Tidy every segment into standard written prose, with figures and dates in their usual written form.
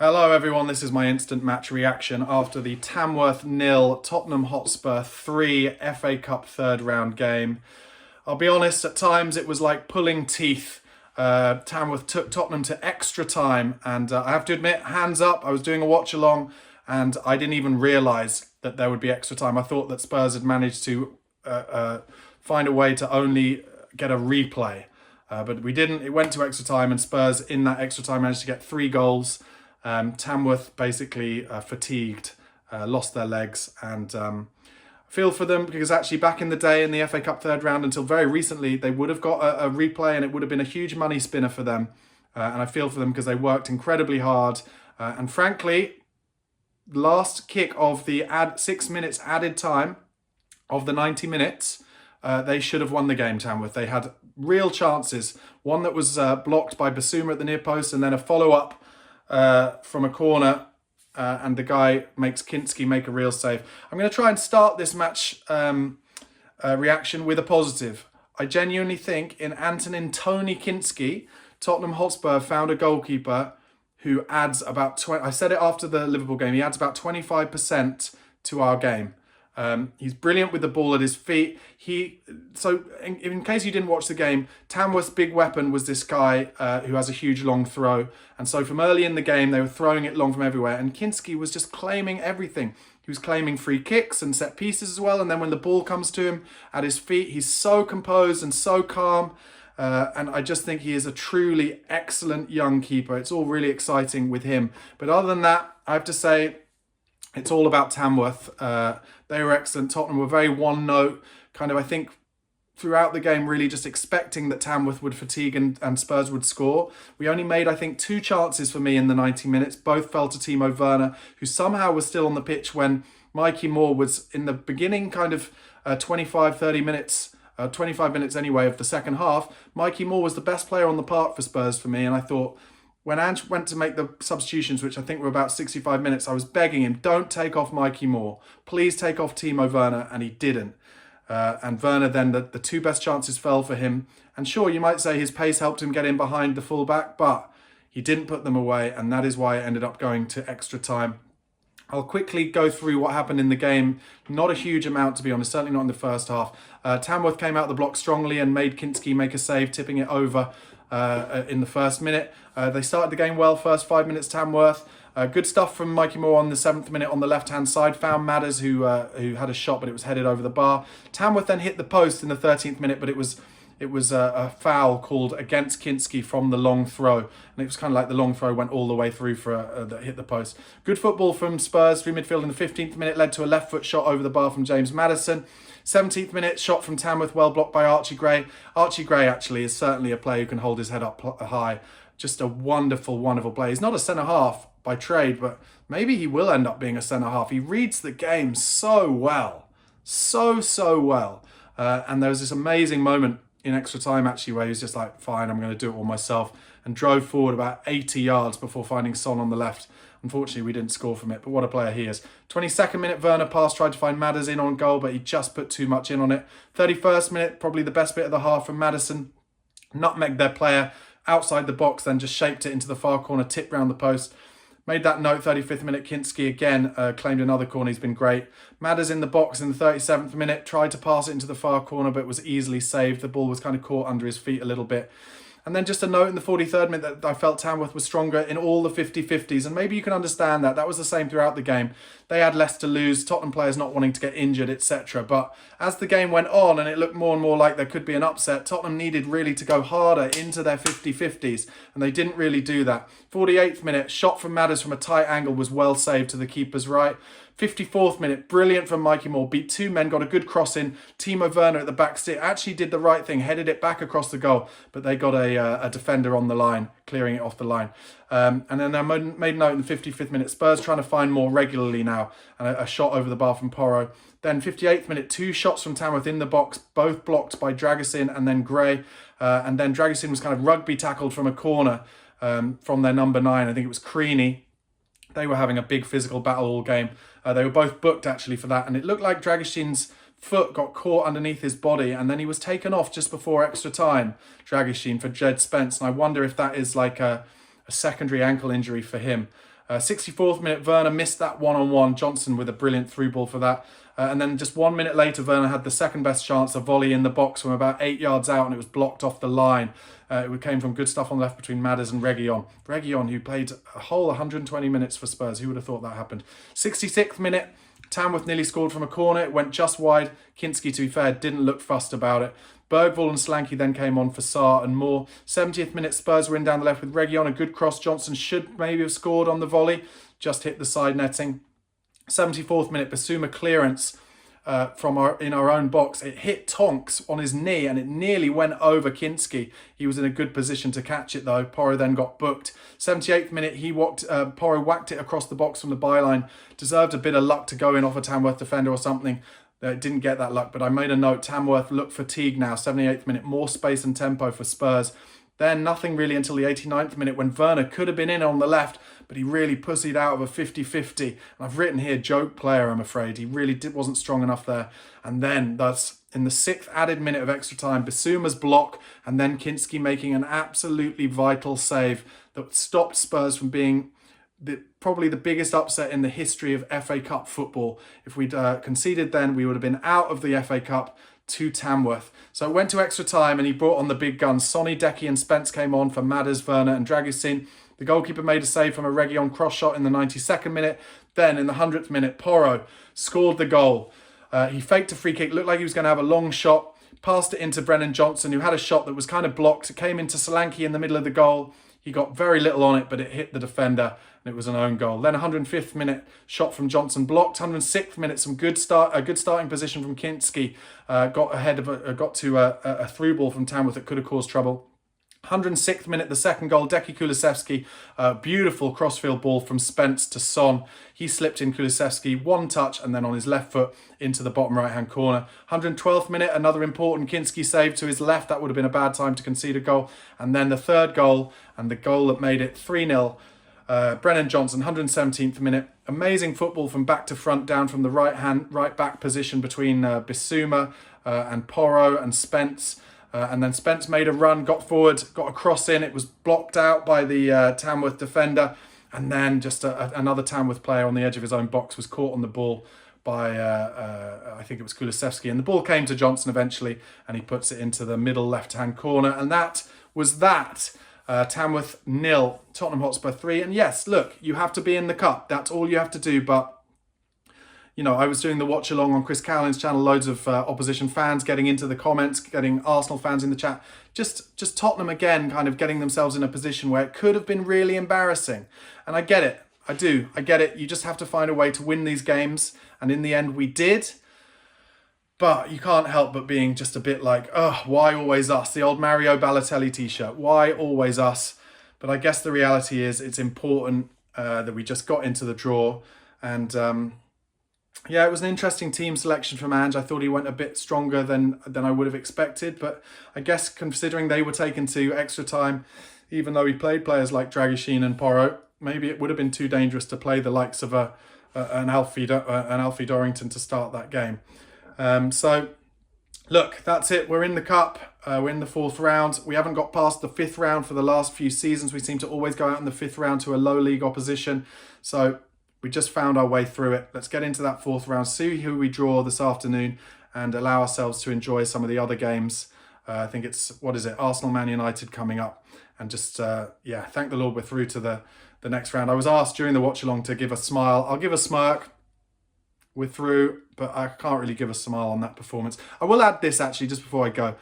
Hello everyone, this is my instant match reaction after the Tamworth 0, Tottenham Hotspur 3 FA Cup third round game. I'll be honest, at times it was like pulling teeth. Tamworth took Tottenham to extra time and I have to admit, hands up, I was doing a watch along and I didn't even realise that there would be extra time. I thought that Spurs had managed to find a way to only get a replay, but we didn't. It went to extra time and Spurs in that extra time managed to get 3 goals. Tamworth basically fatigued, lost their legs, and feel for them because actually back in the day in the FA Cup third round until very recently they would have got a replay and it would have been a huge money spinner for them, and I feel for them because they worked incredibly hard, and frankly last kick of the 6 minutes added time of the 90 minutes they should have won the game. Tamworth, they had real chances, one that was blocked by Basuma at the near post and then a follow-up from a corner, and the guy makes Kinski make a real save. I'm going to try and start this match reaction with a positive. I genuinely think in Antonin Tony Kinski, Tottenham Hotspur found a goalkeeper who adds about 20. I said it after the Liverpool game. He adds about 25% to our game. He's brilliant with the ball at his feet. In case you didn't watch the game, Tamworth's big weapon was this guy who has a huge long throw. And so from early in the game, they were throwing it long from everywhere. And Kinski was just claiming everything. He was claiming free kicks and set pieces as well. And then when the ball comes to him at his feet, he's so composed and so calm. And I just think he is a truly excellent young keeper. It's all really exciting with him. But other than that, I have to say, it's all about Tamworth. They were excellent. Tottenham were very one-note, kind of, I think, throughout the game, really just expecting that Tamworth would fatigue and Spurs would score. We only made, I think, 2 chances for me in the 90 minutes. Both fell to Timo Werner, who somehow was still on the pitch when Mikey Moore was in the beginning kind of 25 minutes anyway of the second half. Mikey Moore was the best player on the park for Spurs for me, and I thought, when Ange went to make the substitutions, which I think were about 65 minutes, I was begging him, don't take off Mikey Moore. Please take off Timo Werner, and he didn't. And Werner then, the 2 best chances fell for him. And sure, you might say his pace helped him get in behind the fullback, but he didn't put them away, and that is why it ended up going to extra time. I'll quickly go through what happened in the game. Not a huge amount, to be honest, certainly not in the first half. Tamworth came out the block strongly and made Kinski make a save, tipping it over in the first minute. They started the game well, first 5 minutes Tamworth. Good stuff from Mikey Moore on the 7th minute on the left-hand side. Found Madders, who had a shot, but it was headed over the bar. Tamworth then hit the post in the 13th minute, but it was a foul called against Kinski from the long throw. And it was kind of like the long throw went all the way through for that hit the post. Good football from Spurs through midfield in the 15th minute, led to a left foot shot over the bar from James Maddison. 17th minute, shot from Tamworth, well blocked by Archie Gray. Archie Gray actually is certainly a player who can hold his head up high. Just a wonderful, wonderful player. He's not a centre-half by trade, but maybe he will end up being a centre-half. He reads the game so well. So well. And there was this amazing moment in extra time, actually, where he was just like, fine, I'm going to do it all myself, and drove forward about 80 yards before finding Son on the left. Unfortunately, we didn't score from it, but what a player he is. 22nd minute, Werner pass, tried to find Madders in on goal, but he just put too much in on it. 31st minute, probably the best bit of the half from Maddison. Nutmegged their player outside the box, then just shaped it into the far corner, tipped round the post. Made that note, 35th minute, Kinski again claimed another corner. He's been great. Madders in the box in the 37th minute, tried to pass it into the far corner, but was easily saved. The ball was kind of caught under his feet a little bit. And then just a note in the 43rd minute that I felt Tamworth was stronger in all the 50-50s. And maybe you can understand that. That was the same throughout the game. They had less to lose, Tottenham players not wanting to get injured, etc. But as the game went on and it looked more and more like there could be an upset, Tottenham needed really to go harder into their 50-50s. And they didn't really do that. 48th minute, shot from Madders from a tight angle was well saved to the keeper's right. 54th minute, brilliant from Mikey Moore, beat 2 men, got a good cross in. Timo Werner at the back stick actually did the right thing, headed it back across the goal, but they got a defender on the line, clearing it off the line. And then I made note in the 55th minute, Spurs trying to find more regularly now, and a shot over the bar from Porro. Then 58th minute, 2 shots from Tamworth in the box, both blocked by Dragusin and then Gray. And then Dragusin was kind of rugby tackled from a corner from their number 9, I think it was Creaney. They were having a big physical battle all game. They were both booked actually for that, and it looked like Dragusin's foot got caught underneath his body, and then he was taken off just before extra time, Dragusin, for Jed Spence. And I wonder if that is like a secondary ankle injury for him. 64th minute, Werner missed that one-on-one. Johnson with a brilliant through ball for that. And then just 1 minute later, Werner had the second best chance, a volley in the box from about 8 yards out, and it was blocked off the line. It came from good stuff on the left between Madders and Reguilon. Reguilon, who played a whole 120 minutes for Spurs. Who would have thought that happened? 66th minute, Tamworth nearly scored from a corner. It went just wide. Kinski, to be fair, didn't look fussed about it. Bergvall and Slanky then came on for Sarr and Moore. 70th minute, Spurs were in down the left with Reguilon. A good cross. Johnson should maybe have scored on the volley. Just hit the side netting. 74th minute, Basuma clearance in our own box. It hit Tonks on his knee and it nearly went over Kinski. He was in a good position to catch it though. Porro then got booked. 78th minute, Porro whacked it across the box from the byline. Deserved a bit of luck to go in off a Tamworth defender or something. Didn't get that luck, but I made a note. Tamworth looked fatigued now. 78th minute, more space and tempo for Spurs. Then nothing really until the 89th minute when Werner could have been in on the left, but he really pussied out of a 50-50. And I've written here, joke player, I'm afraid. He really wasn't strong enough there. And then that's in the 6th added minute of extra time, Basuma's block, and then Kinski making an absolutely vital save that stopped Spurs from being probably the biggest upset in the history of FA Cup football. If we'd conceded then, we would have been out of the FA Cup to Tamworth. So it went to extra time and he brought on the big guns. Sonny, Decky and Spence came on for Madders, Werner and Dragusin. The goalkeeper made a save from a Reguilon cross shot in the 92nd minute. Then in the 100th minute, Porro scored the goal. He faked a free kick, looked like he was going to have a long shot, passed it into Brennan Johnson, who had a shot that was kind of blocked. It came into Solanke in the middle of the goal. He got very little on it, but it hit the defender and it was an own goal. Then 105th minute shot from Johnson blocked. 106th minute, a good starting position from Kinski. Got to a through ball from Tamworth that could have caused trouble. 106th minute, the second goal, Deki Kulusevski, beautiful crossfield ball from Spence to Son. He slipped in Kulusevski, one touch, and then on his left foot into the bottom right-hand corner. 112th minute, another important Kinski save to his left. That would have been a bad time to concede a goal. And then the third goal, and the goal that made it 3-0. Brennan Johnson, 117th minute. Amazing football from back to front, down from the right back position between Bissouma and Porro and Spence. And then Spence made a run, got forward, got a cross in. It was blocked out by the Tamworth defender. And then just another Tamworth player on the edge of his own box was caught on the ball by, I think it was Kulusevski. And the ball came to Johnson eventually, and he puts it into the middle left-hand corner. And that was that. Tamworth 0, Tottenham Hotspur 3. And yes, look, you have to be in the cup. That's all you have to do. But you know, I was doing the watch along on Chris Cowlin's channel, loads of opposition fans getting into the comments, getting Arsenal fans in the chat. Just Tottenham again, kind of getting themselves in a position where it could have been really embarrassing. And I get it. I do. I get it. You just have to find a way to win these games. And in the end, we did. But you can't help but being just a bit like, oh, why always us? The old Mario Balotelli t-shirt. Why always us? But I guess the reality is it's important that we just got into the draw. And yeah, it was an interesting team selection from Ange. I thought he went a bit stronger than I would have expected. But I guess considering they were taken to extra time, even though he played players like Dragusin and Porro, maybe it would have been too dangerous to play the likes of an Alfie Dorrington to start that game. So, look, that's it. We're in the cup. We're in the 4th round. We haven't got past the 5th round for the last few seasons. We seem to always go out in the 5th round to a low league opposition. So we just found our way through it. Let's get into that 4th round, see who we draw this afternoon, and allow ourselves to enjoy some of the other games. I think it's, Arsenal Man United coming up. And just, thank the Lord we're through to the next round. I was asked during the watch along to give a smile. I'll give a smirk. We're through, but I can't really give a smile on that performance. I will add this actually just before I go.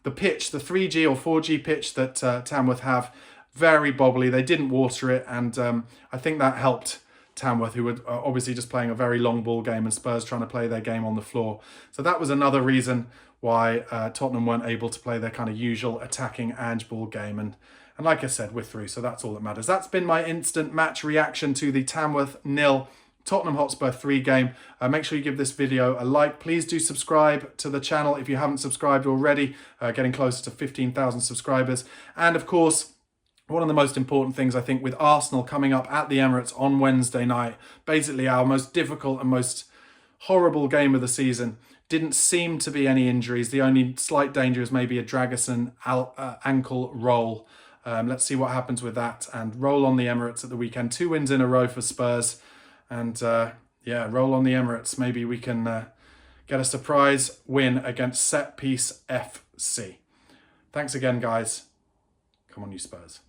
The pitch, the 3G or 4G pitch that Tamworth have, very bobbly. They didn't water it, and I think that helped Tamworth, who were obviously just playing a very long ball game, and Spurs trying to play their game on the floor. So that was another reason why Tottenham weren't able to play their kind of usual attacking Ange ball game. And like I said, we're through, so that's all that matters. That's been my instant match reaction to the Tamworth 0, Tottenham Hotspur 3 game. Make sure you give this video a like. Please do subscribe to the channel if you haven't subscribed already, getting closer to 15,000 subscribers. And of course, one of the most important things, I think, with Arsenal coming up at the Emirates on Wednesday night, basically our most difficult and most horrible game of the season, didn't seem to be any injuries. The only slight danger is maybe a Dragusin ankle roll. Let's see what happens with that, and roll on the Emirates at the weekend. 2 wins in a row for Spurs, and yeah, roll on the Emirates. Maybe we can get a surprise win against Set Piece FC. Thanks again, guys. Come on, you Spurs.